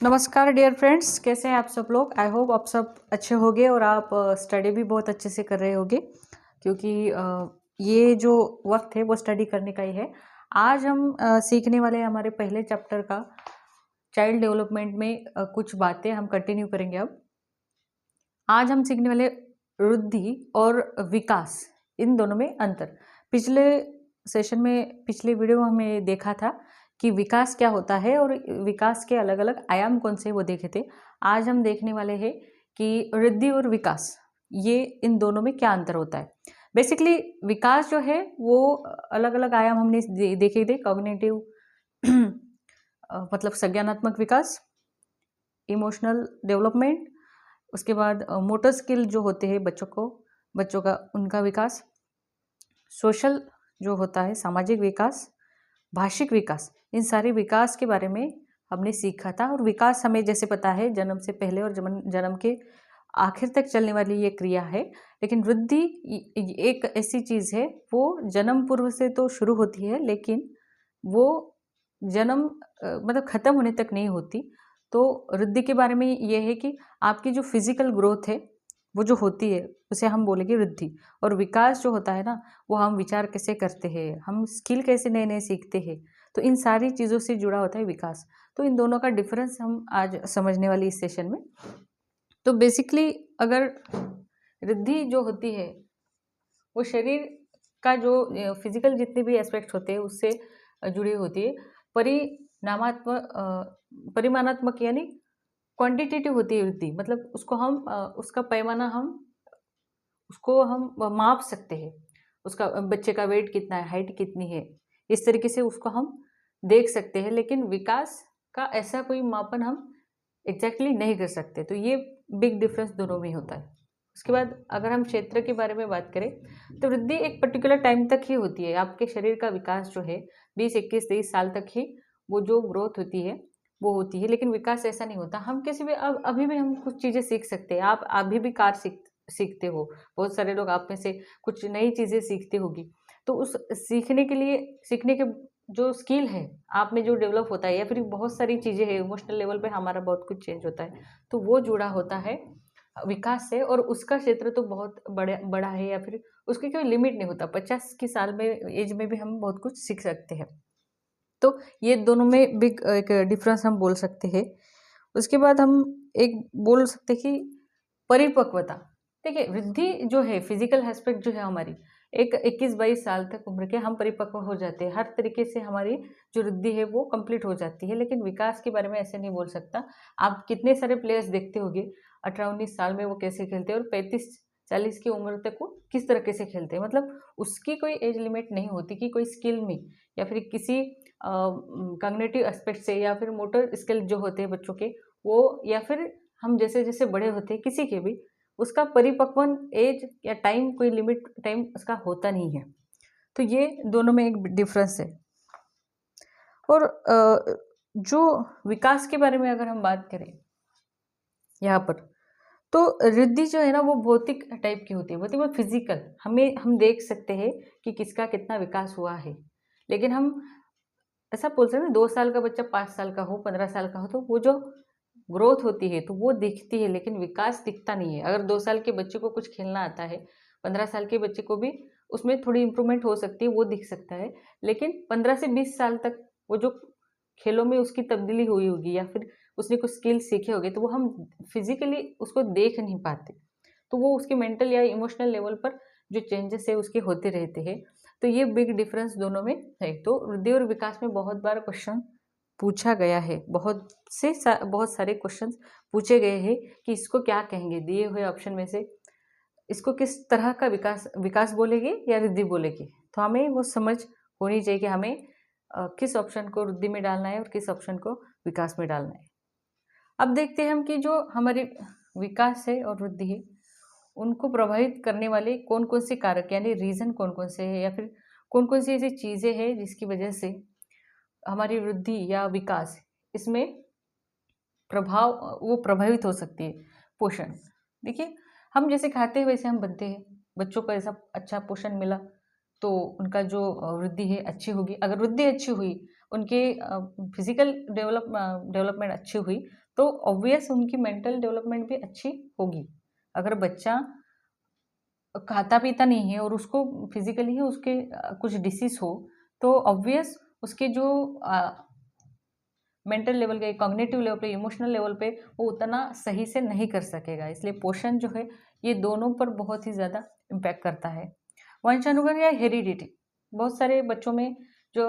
नमस्कार dear friends, कैसे हैं आप सब लोग। आई होप आप सब अच्छे होंगे और आप स्टडी भी बहुत अच्छे से कर रहे होंगे, क्योंकि ये जो वक्त है वो स्टडी करने का ही है। आज हम सीखने वाले हैं हमारे पहले चैप्टर का चाइल्ड डेवलपमेंट में कुछ बातें हम कंटिन्यू करेंगे। अब आज हम सीखने वाले वृद्धि और विकास, इन दोनों में अंतर। पिछले सेशन में, पिछले वीडियो में हमने देखा था कि विकास क्या होता है और विकास के अलग अलग आयाम कौन से वो देखे थे। आज हम देखने वाले हैं कि वृद्धि और विकास, ये इन दोनों में क्या अंतर होता है। बेसिकली विकास जो है वो अलग अलग आयाम हमने देखे थे। कॉग्निटिव मतलब संज्ञानात्मक विकास, इमोशनल डेवलपमेंट, उसके बाद मोटर स्किल जो होते हैं बच्चों का उनका विकास, सोशल जो होता है सामाजिक विकास, भाषिक विकास, इन सारे विकास के बारे में हमने सीखा था। और विकास हमें जैसे पता है जन्म से पहले और जन्म के आखिर तक चलने वाली ये क्रिया है। लेकिन वृद्धि एक ऐसी चीज़ है वो जन्म पूर्व से तो शुरू होती है, लेकिन वो जन्म मतलब ख़त्म होने तक नहीं होती। तो वृद्धि के बारे में ये है कि आपकी जो फिजिकल ग्रोथ है वो जो होती है उसे हम बोलेंगे वृद्धि। और विकास जो होता है ना, वो हम विचार कैसे करते हैं, हम स्किल कैसे नए नए सीखते हैं, तो इन सारी चीज़ों से जुड़ा होता है विकास। तो इन दोनों का डिफरेंस हम आज समझने वाली इस सेशन में। तो बेसिकली अगर वृद्धि जो होती है वो शरीर का जो फिजिकल जितने भी एस्पेक्ट होते हैं उससे जुड़ी होती है। परिमाणात्मक यानी क्वांटिटेटिव होती है वृद्धि, मतलब उसको हम उसका पैमाना हम उसको हम माप सकते हैं। उसका बच्चे का वेट कितना है, हाइट कितनी है, इस तरीके से उसको हम देख सकते हैं। लेकिन विकास का ऐसा कोई मापन हम एग्जैक्टली नहीं कर सकते। तो ये बिग डिफरेंस दोनों में होता है। उसके बाद अगर हम क्षेत्र के बारे में बात करें तो वृद्धि एक पर्टिकुलर टाइम तक ही होती है। आपके शरीर का विकास जो है 20, 21, 23 साल तक ही वो जो ग्रोथ होती है वो होती है। लेकिन विकास ऐसा नहीं होता। हम किसी भी अभी भी हम कुछ चीज़ें सीख सकते हैं। आप अभी भी कार सीखते हो, बहुत सारे लोग आप में से कुछ नई चीज़ें सीखते होगी। तो उस सीखने के लिए, सीखने के जो स्किल है आप में जो डेवलप होता है, या फिर बहुत सारी चीज़ें हैं, इमोशनल लेवल पे हमारा बहुत कुछ चेंज होता है, तो वो जुड़ा होता है विकास से। और उसका क्षेत्र तो बहुत बड़ा है, या फिर उसकी कोई लिमिट नहीं होता। 50 की साल में एज में भी हम बहुत कुछ सीख सकते हैं। तो ये दोनों में बिग एक डिफरेंस हम बोल सकते हैं। उसके बाद हम एक बोल सकते हैं कि परिपक्वता। देखिए वृद्धि जो है फिजिकल एस्पेक्ट जो है हमारी, एक 21-22 साल तक उम्र के हम परिपक्व हो जाते हैं। हर तरीके से हमारी जो वृद्धि है वो कंप्लीट हो जाती है। लेकिन विकास के बारे में ऐसे नहीं बोल सकता। आप कितने सारे प्लेयर्स देखते होंगे 18-19 साल में वो कैसे खेलते हैं और 35-40 की उम्र तक वो किस तरीके से खेलते हैं। मतलब उसकी कोई एज लिमिट नहीं होती कि कोई स्किल में या फिर किसी कॉग्निटिव एस्पेक्ट से, या फिर मोटर स्किल जो होते हैं बच्चों के वो, या फिर हम जैसे जैसे बड़े होते हैं किसी के भी, उसका परिपक्वन एज या टाइम, कोई लिमिट टाइम उसका होता नहीं है। तो ये दोनों में एक डिफरेंस है। और जो विकास के बारे में अगर हम बात करें यहाँ पर, तो रिद्धि जो है ना वो भौतिक टाइप की होती है। भौतिक मतलब फिजिकल, हम देख सकते हैं कि किसका कितना विकास हुआ है। लेकिन हम ऐसा बोल सकते हैं 2 साल का बच्चा 5 साल का हो, 15 साल का हो, तो वो जो ग्रोथ होती है तो वो दिखती है, लेकिन विकास दिखता नहीं है। अगर 2 साल के बच्चे को कुछ खेलना आता है, 15 साल के बच्चे को भी उसमें थोड़ी इम्प्रूवमेंट हो सकती है, वो दिख सकता है। लेकिन 15 से 20 साल तक वो जो खेलों में उसकी तब्दीली हुई होगी, या फिर उसने कुछ स्किल सीखे होंगे, तो वो हम फिजिकली उसको देख नहीं पाते। तो वो उसके मेंटल या इमोशनल लेवल पर जो चेंजेस है उसके होते रहते हैं। तो ये बिग डिफरेंस दोनों में है। तो वृद्धि और विकास में बहुत बार क्वेश्चन पूछा गया है, बहुत सारे क्वेश्चंस पूछे गए हैं कि इसको क्या कहेंगे, दिए हुए ऑप्शन में से इसको किस तरह का विकास विकास बोलेंगे या वृद्धि बोलेंगे। तो हमें वो समझ होनी चाहिए कि हमें किस ऑप्शन को वृद्धि में डालना है और किस ऑप्शन को विकास में डालना है। अब देखते हैं हम कि जो हमारे विकास है और वृद्धि है उनको प्रभावित करने वाले कौन कौन से कारक, यानी रीजन कौन कौन से हैं, या फिर कौन कौन सी ऐसी चीज़ें हैं जिसकी वजह से हमारी वृद्धि या विकास इसमें प्रभाव वो प्रभावित हो सकती है। पोषण, देखिए हम जैसे खाते हैं वैसे हम बनते हैं। बच्चों को ऐसा अच्छा पोषण मिला तो उनका जो वृद्धि है अच्छी होगी। अगर वृद्धि अच्छी हुई, उनके फिजिकल डेवलपमेंट अच्छी हुई, तो ऑब्वियस उनकी मेंटल डेवलपमेंट भी अच्छी होगी। अगर बच्चा खाता पीता नहीं है और उसको फिजिकली ही उसके कुछ डिसीज हो, तो ऑब्वियस उसके जो मेंटल लेवल पे, कॉग्निटिव लेवल पे, इमोशनल लेवल पे वो उतना सही से नहीं कर सकेगा। इसलिए पोषण जो है ये दोनों पर बहुत ही ज़्यादा इम्पैक्ट करता है। वंशानुगत या हेरिडिटी, बहुत सारे बच्चों में जो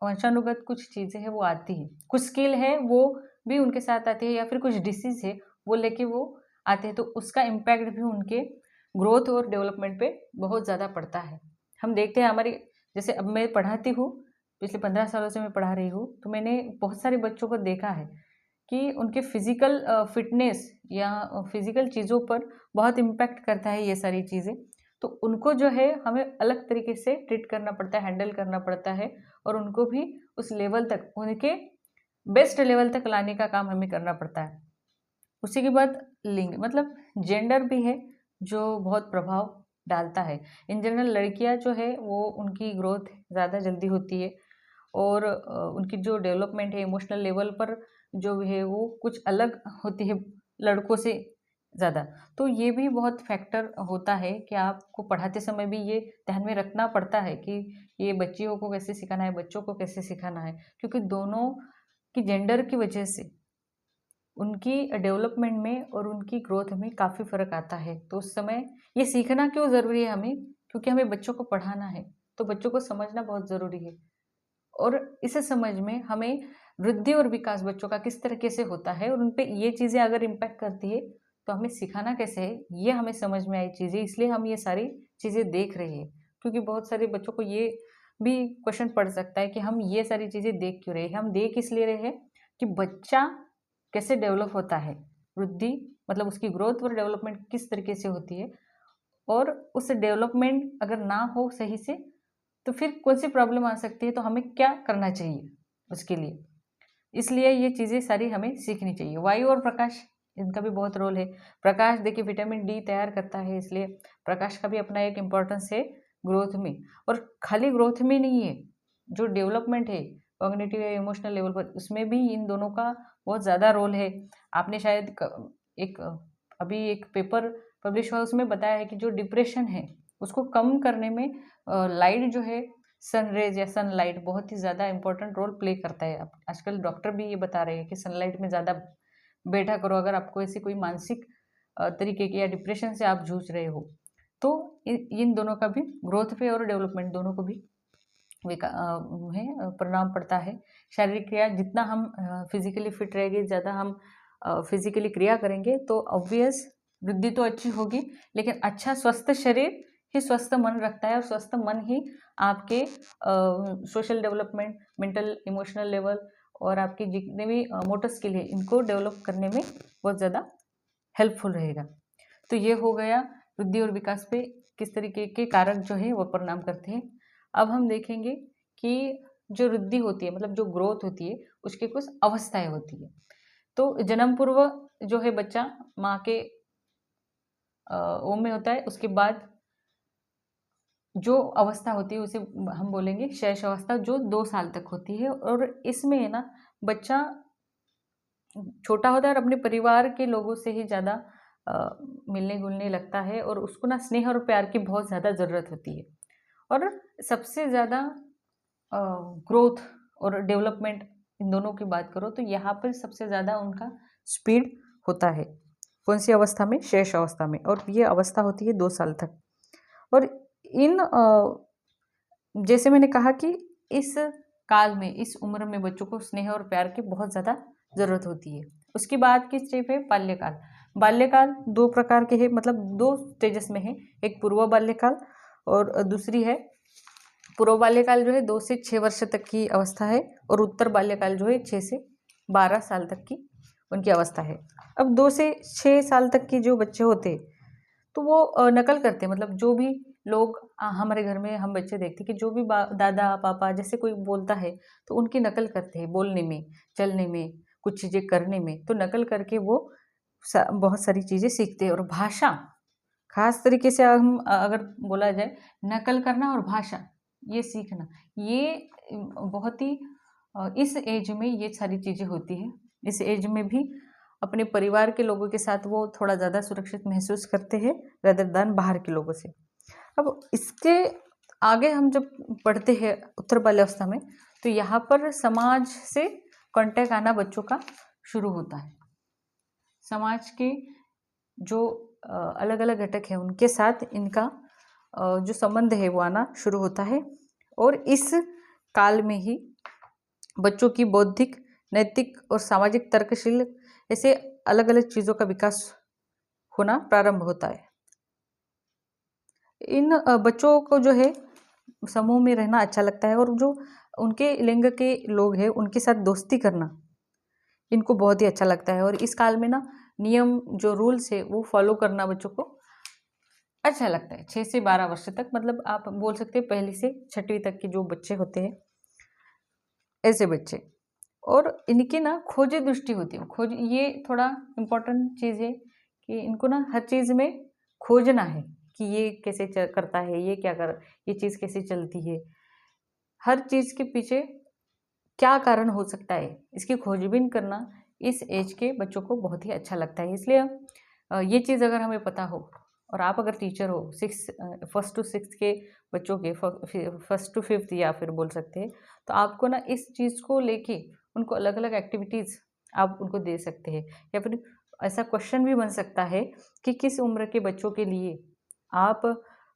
वंशानुगत कुछ चीज़ें हैं वो आती हैं, कुछ स्किल है वो भी उनके साथ आती है, या फिर कुछ डिसीज़ है वो लेके वो आते हैं, तो उसका इम्पैक्ट भी उनके ग्रोथ और डेवलपमेंट पे बहुत ज़्यादा पड़ता है। हम देखते हैं हमारी, जैसे अब मैं पढ़ाती हूँ, पिछले 15 सालों से मैं पढ़ा रही हूँ, तो मैंने बहुत सारे बच्चों को देखा है कि उनके फिजिकल फिटनेस या फिजिकल चीज़ों पर बहुत इम्पैक्ट करता है ये सारी चीज़ें। तो उनको जो है हमें अलग तरीके से ट्रीट करना पड़ता है, हैंडल करना पड़ता है, और उनको भी उस लेवल तक, उनके बेस्ट लेवल तक लाने का काम हमें करना पड़ता है। उसी के बाद लिंग, मतलब जेंडर भी है जो बहुत प्रभाव डालता है। इन जनरल लड़कियां जो है वो उनकी ग्रोथ ज़्यादा जल्दी होती है, और उनकी जो डेवलपमेंट है इमोशनल लेवल पर जो है वो कुछ अलग होती है लड़कों से ज़्यादा। तो ये भी बहुत फैक्टर होता है कि आपको पढ़ाते समय भी ये ध्यान में रखना पड़ता है कि ये बच्चियों को कैसे सिखाना है, बच्चों को कैसे सिखाना है, क्योंकि दोनों की जेंडर की वजह से उनकी डेवलपमेंट में और उनकी ग्रोथ में काफ़ी फ़र्क आता है। तो उस समय ये सीखना क्यों ज़रूरी है हमें, क्योंकि हमें बच्चों को पढ़ाना है, तो बच्चों को समझना बहुत ज़रूरी है। और इस समझ में हमें वृद्धि और विकास बच्चों का किस तरीके से होता है, और उन पे ये चीज़ें अगर इम्पैक्ट करती है तो हमें सिखाना कैसे है, ये हमें समझ में आई चीज़ें, इसलिए हम ये सारी चीज़ें देख रहे हैं। क्योंकि बहुत सारे बच्चों को ये भी क्वेश्चन पड़ सकता है कि हम ये सारी चीज़ें देख क्यों रहे हैं। हम देख इसलिए रहे हैं कि बच्चा कैसे डेवलप होता है, वृद्धि मतलब उसकी ग्रोथ और डेवलपमेंट किस तरीके से होती है, और उस डेवलपमेंट अगर ना हो सही से तो फिर कौन सी प्रॉब्लम आ सकती है, तो हमें क्या करना चाहिए उसके लिए। इसलिए ये चीज़ें सारी हमें सीखनी चाहिए। वायु और प्रकाश, इनका भी बहुत रोल है। प्रकाश देखिए विटामिन डी तैयार करता है, इसलिए प्रकाश का भी अपना एक इम्पोर्टेंस है ग्रोथ में। और खाली ग्रोथ में नहीं है, जो डेवलपमेंट है कॉग्निटिव या इमोशनल लेवल पर, उसमें भी इन दोनों का बहुत ज़्यादा रोल है। आपने शायद एक अभी एक पेपर पब्लिश हुआ, उसमें बताया है कि जो डिप्रेशन है उसको कम करने में लाइट जो है, सन रेज या सनलाइट बहुत ही ज़्यादा इंपॉर्टेंट रोल प्ले करता है। अब आजकल डॉक्टर भी ये बता रहे हैं कि सनलाइट में ज़्यादा बैठा करो अगर आपको ऐसी कोई मानसिक तरीके की या डिप्रेशन से आप जूझ रहे हो। तो इन दोनों का भी ग्रोथ पे और डेवलपमेंट दोनों को भी परिणाम पड़ता है। शारीरिक क्रिया जितना हम फिजिकली फिट रहेंगे, ज़्यादा हम फिजिकली क्रिया करेंगे, तो ऑब्वियस वृद्धि तो अच्छी होगी, लेकिन अच्छा स्वस्थ शरीर ही स्वस्थ मन रखता है, और स्वस्थ मन ही आपके social development, mental emotional level और आपकी जितने भी मोटर स्किल है इनको डेवलप करने में बहुत ज़्यादा हेल्पफुल रहेगा। तो ये हो गया वृद्धि और विकास पे किस तरीके के कारक जो है वो परिणाम करते हैं। अब हम देखेंगे कि जो वृद्धि होती है, मतलब जो ग्रोथ होती है, उसकी कुछ अवस्थाएं होती है। तो जन्म पूर्व जो है बच्चा माँ के वोम में होता है, उसके बाद जो अवस्था होती है उसे हम बोलेंगे शैशव अवस्था, जो 2 साल तक होती है। और इसमें है ना बच्चा छोटा होता है और अपने परिवार के लोगों से ही ज़्यादा मिलने घुलने लगता है, और उसको ना स्नेह और प्यार की बहुत ज़्यादा ज़रूरत होती है। और सबसे ज़्यादा ग्रोथ और डेवलपमेंट इन दोनों की बात करो तो यहाँ पर सबसे ज़्यादा उनका स्पीड होता है। कौन सी अवस्था में? शेष अवस्था में। और ये अवस्था होती है 2 साल तक। और इन जैसे मैंने कहा कि इस काल में, इस उम्र में बच्चों को स्नेह और प्यार की बहुत ज़्यादा ज़रूरत होती है। उसके बाद की स्टेप है बाल्यकाल। बाल्यकाल 2 प्रकार के हैं, मतलब 2 स्टेजेस में है। एक पूर्व बाल्यकाल और दूसरी है पूर्व बाल्यकाल जो है 2 से 6 वर्ष तक की अवस्था है, और उत्तर बाल्यकाल जो है 6 से 12 साल तक की उनकी अवस्था है। अब 2 से 6 साल तक के जो बच्चे होते हैं तो वो नकल करते हैं, मतलब जो भी लोग हमारे घर में हम बच्चे देखते हैं कि जो भी दादा पापा जैसे कोई बोलता है तो उनकी नकल करते हैं, बोलने में, चलने में, कुछ चीज़ें करने में। तो नकल करके वो बहुत सारी चीज़ें सीखते हैं। और भाषा खास तरीके से हम अगर बोला जाए, नकल करना और भाषा ये सीखना, ये बहुत ही इस एज में ये सारी चीज़ें होती है। इस एज में भी अपने परिवार के लोगों के साथ वो थोड़ा ज़्यादा सुरक्षित महसूस करते हैं रदर देन बाहर के लोगों से। अब इसके आगे हम जब पढ़ते हैं उत्तर बाल्यावस्था में, तो यहाँ पर समाज से कांटेक्ट आना बच्चों का शुरू होता है। समाज के जो अलग अलग घटक हैं उनके साथ इनका जो संबंध है वो आना शुरू होता है, और इस काल में ही बच्चों की बौद्धिक, नैतिक और सामाजिक तर्कशील ऐसे अलग अलग चीज़ों का विकास होना प्रारंभ होता है। इन बच्चों को जो है समूह में रहना अच्छा लगता है, और जो उनके लिंग के लोग हैं उनके साथ दोस्ती करना इनको बहुत ही अच्छा लगता है। और इस काल में ना नियम, जो रूल्स है वो फॉलो करना बच्चों को अच्छा लगता है। 6 से 12 वर्ष तक, मतलब आप बोल सकते हैं पहली से 6वीं तक के जो बच्चे होते हैं, ऐसे बच्चे। और इनकी ना खोजी दृष्टि होती है। खोज, ये थोड़ा इम्पोर्टेंट चीज़ है कि इनको ना हर चीज़ में खोजना है कि ये कैसे करता है, ये क्या कर, ये चीज़ कैसे चलती है, हर चीज़ के पीछे क्या कारण हो सकता है, इसकी खोजबीन करना इस एज के बच्चों को बहुत ही अच्छा लगता है। इसलिए ये चीज़ अगर हमें पता हो, और आप अगर टीचर हो 1st to 6th के बच्चों के, 1st to 5th या फिर बोल सकते हैं, तो आपको ना इस चीज़ को लेके उनको अलग अलग एक्टिविटीज़ आप उनको दे सकते हैं। या फिर ऐसा क्वेश्चन भी बन सकता है कि किस उम्र के बच्चों के लिए आप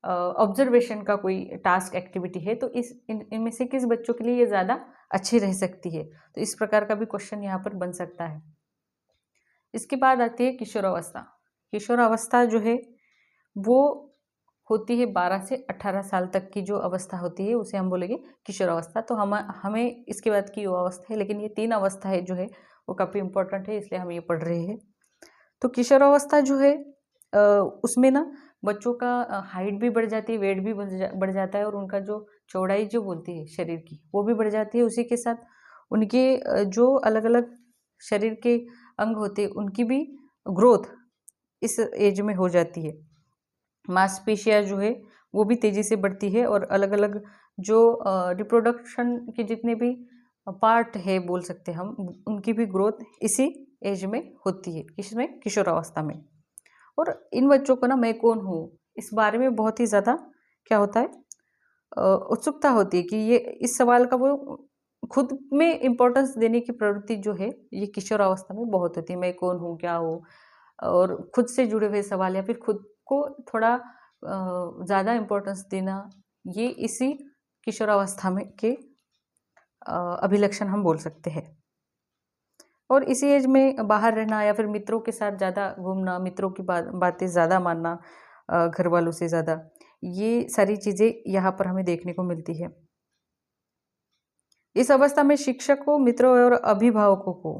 ऑब्जर्वेशन का कोई टास्क एक्टिविटी है, तो इनमें से किस बच्चों के लिए ये ज़्यादा अच्छी रह सकती है। तो इस प्रकार का भी क्वेश्चन यहाँ पर बन सकता है। इसके बाद आती है किशोरावस्था। किशोरावस्था जो है वो होती है 12 से 18 साल तक की जो अवस्था होती है उसे हम बोलेंगे किशोरावस्था। तो हमें इसके बाद की युवावस्था है, लेकिन ये 3 अवस्था है जो है वो काफ़ी इम्पोर्टेंट है, इसलिए हम ये पढ़ रहे हैं। तो किशोरावस्था जो है उसमें ना बच्चों का हाइट भी बढ़ जाती है, वेट भी बढ़ जाता है, और उनका जो चौड़ाई जो बोलती है शरीर की वो भी बढ़ जाती है। उसी के साथ उनके जो अलग अलग शरीर के अंग होते हैं उनकी भी ग्रोथ इस एज में हो जाती है। मांसपेशियाँ जो है वो भी तेज़ी से बढ़ती है, और अलग अलग जो रिप्रोडक्शन के जितने भी पार्ट है बोल सकते हैं हम, उनकी भी ग्रोथ इसी एज में होती है, इसमें किशोरावस्था में। और इन बच्चों को ना मैं कौन हूँ इस बारे में बहुत ही ज़्यादा क्या होता है, उत्सुकता होती है कि ये इस सवाल का वो खुद में इम्पोर्टेंस देने की प्रवृत्ति जो है ये किशोरावस्था में बहुत होती है। मैं कौन हूँ, क्या हूँ, और खुद से जुड़े हुए सवाल या फिर खुद को थोड़ा ज़्यादा इम्पोर्टेंस देना, ये इसी किशोरावस्था में के अभिलक्षण हम बोल सकते हैं। और इसी एज में बाहर रहना या फिर मित्रों के साथ ज़्यादा घूमना, मित्रों की बातें ज़्यादा मानना घर वालों से ज़्यादा, ये सारी चीज़ें यहाँ पर हमें देखने को मिलती है। इस अवस्था में शिक्षकों, मित्रों और अभिभावकों को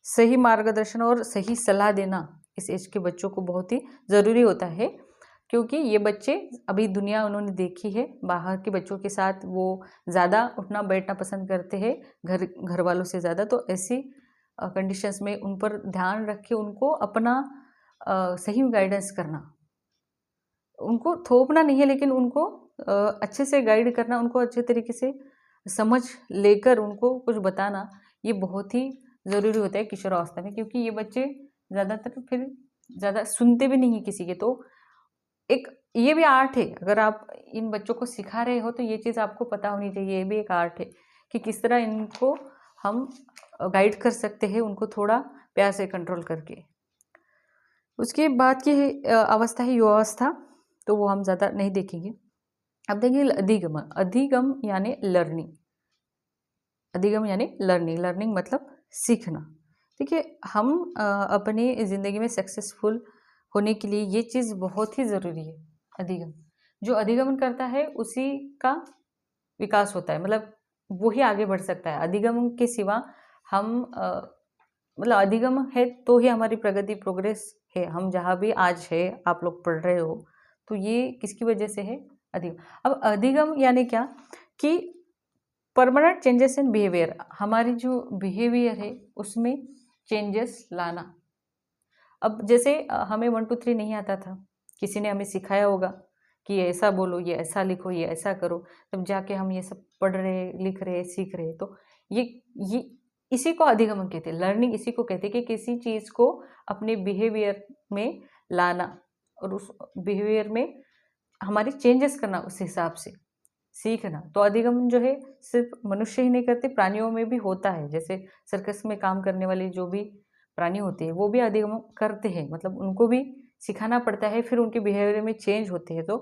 सही मार्गदर्शन और सही सलाह देना इस एज के बच्चों को बहुत ही ज़रूरी होता है, क्योंकि ये बच्चे अभी दुनिया उन्होंने देखी है, बाहर के बच्चों के साथ वो ज़्यादा उठना बैठना पसंद करते हैं घर वालों से ज़्यादा। तो ऐसी कंडीशंस में उन पर ध्यान रख के उनको अपना सही गाइडेंस करना, उनको थोपना नहीं है लेकिन उनको अच्छे से गाइड करना, उनको अच्छे तरीके से समझ लेकर उनको कुछ बताना, ये बहुत ही ज़रूरी होता है किशोरावस्था में, क्योंकि ये बच्चे ज़्यादातर फिर ज़्यादा सुनते भी नहीं है किसी के। तो एक ये भी आर्ट है, अगर आप इन बच्चों को सिखा रहे हो तो ये चीज़ आपको पता होनी चाहिए, ये भी एक आर्ट है कि किस तरह इनको हम गाइड कर सकते हैं, उनको थोड़ा प्यार से कंट्रोल करके। उसके बाद की अवस्था है युवावस्था, तो वो हम ज़्यादा नहीं देखेंगे। अब देखिए अधिगम। अधिगम यानी लर्निंग। अधिगम यानी लर्निंग। लर्निंग मतलब सीखना। देखिए हम अपनी ज़िंदगी में सक्सेसफुल होने के लिए ये चीज़ बहुत ही ज़रूरी है, अधिगम। जो अधिगमन करता है उसी का विकास होता है, मतलब वो ही आगे बढ़ सकता है। अधिगम के सिवा हम मतलब अधिगम है तो ही हमारी प्रगति, प्रोग्रेस है। हम जहाँ भी आज है, आप लोग पढ़ रहे हो, तो ये किसकी वजह से है? अधिगम। अब अधिगम यानी क्या कि परमानेंट चेंजेस इन बिहेवियर, हमारी जो बिहेवियर है उसमें चेंजेस लाना। अब जैसे हमें 1 2 3 नहीं आता था, किसी ने हमें सिखाया होगा कि ये ऐसा बोलो, ये ऐसा लिखो, ये ऐसा करो, तब जाके हम ये सब पढ़ रहे, लिख रहे, सीख रहे। तो ये इसी को अधिगमन कहते हैं। लर्निंग इसी को कहते हैं कि किसी चीज़ को अपने बिहेवियर में लाना और उस बिहेवियर में हमारी चेंजेस करना, उस हिसाब से सीखना। तो अधिगमन जो है सिर्फ मनुष्य ही नहीं करते, प्राणियों में भी होता है। जैसे सर्कस में काम करने वाले जो भी प्राणी होते हैं वो भी अधिगमन करते हैं, मतलब उनको भी सिखाना पड़ता है, फिर उनके बिहेवियर में चेंज होते हैं। तो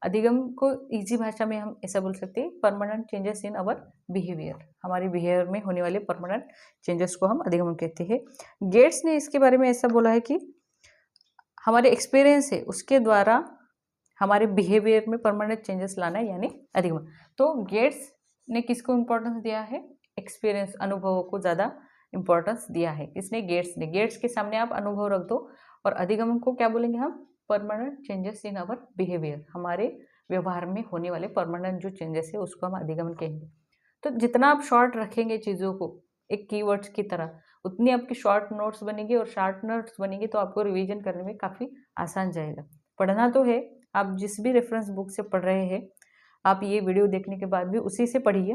अधिगम को इजी भाषा में हम ऐसा बोल सकते हैं, permanent changes in our behaviour. हमारे बिहेवियर में होने वाले परमानेंट चेंजेस को हम अधिगमन कहते हैं। गेट्स ने इसके बारे में ऐसा बोला है कि हमारे एक्सपीरियंस है उसके द्वारा हमारे बिहेवियर में परमानेंट चेंजेस लाना है, यानी अधिगमन। तो गेट्स ने किसको इम्पोर्टेंस दिया है? एक्सपीरियंस, अनुभवों को ज़्यादा इम्पोर्टेंस दिया है। किसने? गेट्स ने। गेट्स के सामने आप अनुभव रख दो और अधिगमन को क्या बोलेंगे हम? Permanent changes in our behaviour. हमारे व्यवहार में होने वाले परमानेंट जो चेंजेस है उसको हम अधिगमन कहेंगे। तो जितना आप शॉर्ट रखेंगे चीज़ों को एक कीवर्ड्स की तरह, उतनी आपकी शॉर्ट नोट्स बनेगी, और शॉर्ट नोट्स बनेगी तो आपको रिवीजन करने में काफ़ी आसान जाएगा। पढ़ना तो है, आप जिस भी रेफरेंस बुक से पढ़ रहे हैं, आप ये वीडियो देखने के बाद भी उसी से पढ़िए,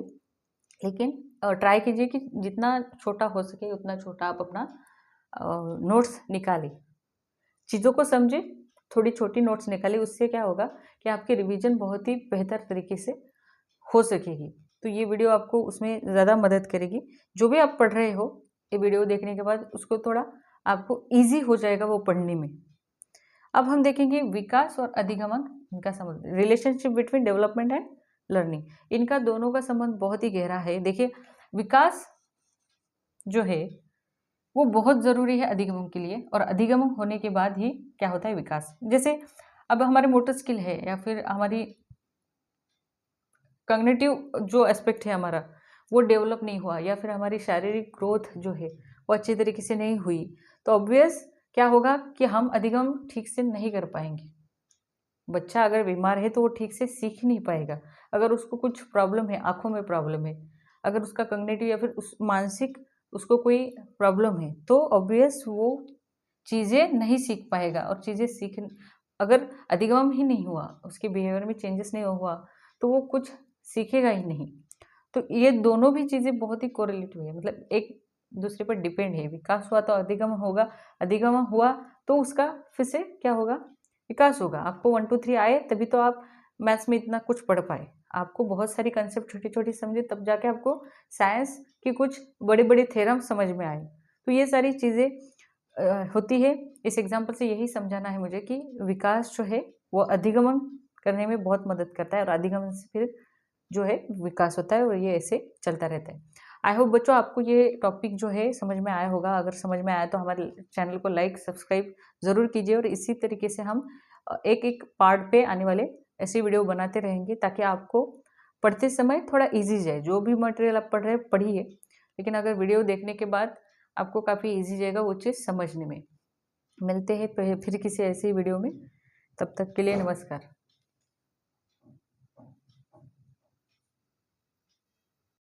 लेकिन ट्राई कीजिए कि जितना छोटा हो सके उतना छोटा आप अपना नोट्स निकालें, चीज़ों को समझे, थोड़ी छोटी नोट्स निकालें। उससे क्या होगा कि आपकी रिवीजन बहुत ही बेहतर तरीके से हो सकेगी। तो ये वीडियो आपको उसमें ज़्यादा मदद करेगी। जो भी आप पढ़ रहे हो, ये वीडियो देखने के बाद उसको थोड़ा आपको ईजी हो जाएगा वो पढ़ने में। अब हम देखेंगे विकास और अधिगमन, इनका संबंध, relationship between development and learning. इनका दोनों का संबंध बहुत ही गहरा है। देखिए, विकास जो है वो बहुत ज़रूरी है अधिगमन के लिए, और अधिगमन होने के बाद ही क्या होता है? विकास। जैसे अब हमारे मोटर स्किल है, या फिर हमारी कॉग्निटिव जो एस्पेक्ट है हमारा, वो डेवलप नहीं हुआ, या फिर हमारी शारीरिक ग्रोथ जो है वो अच्छी तरीके से नहीं हुई, तो ऑब्वियस क्या होगा कि हम अधिगम ठीक से नहीं कर पाएंगे। बच्चा अगर बीमार है तो वो ठीक से सीख नहीं पाएगा। अगर उसको कुछ प्रॉब्लम है, आँखों में प्रॉब्लम है, अगर उसका कॉग्निटिव या फिर उस मानसिक उसको कोई प्रॉब्लम है, तो ऑब्वियस वो चीज़ें नहीं सीख पाएगा। और चीज़ें सीख, अगर अधिगम ही नहीं हुआ, उसके बिहेवियर में चेंजेस नहीं हुआ, तो वो कुछ सीखेगा ही नहीं। तो ये दोनों भी चीज़ें बहुत ही कोरिलेटिव है, मतलब एक दूसरे पर डिपेंड है। विकास हुआ तो अधिगम होगा, अधिगम हुआ तो उसका फिर से क्या होगा? विकास होगा। आपको 1 2 3 आए तभी तो आप मैथ्स में इतना कुछ पढ़ पाए। आपको बहुत सारी कंसेप्ट छोटी-छोटी समझे तब जाके आपको साइंस की कुछ बड़े-बड़े थ्योरम समझ में आए। तो ये सारी चीज़ें होती है। इस एग्जाम्पल से यही समझाना है मुझे कि विकास जो है वो अधिगमन करने में बहुत मदद करता है, और अधिगमन से फिर जो है विकास होता है, और ये ऐसे चलता रहता है। आई होप बच्चों आपको ये टॉपिक जो है समझ में आया होगा। अगर समझ में आया तो हमारे चैनल को लाइक सब्सक्राइब ज़रूर कीजिए, और इसी तरीके से हम एक पार्ट पे आने वाले ऐसे वीडियो बनाते रहेंगे, ताकि आपको पढ़ते समय थोड़ा ईजी जाए। जो भी मटेरियल आप पढ़ रहे हैं पढ़िए, लेकिन अगर वीडियो देखने के बाद आपको काफ़ी ईजी जाएगा वो चीज़ समझने में। मिलते हैं फिर किसी ऐसी वीडियो में, तब तक के लिए नमस्कार।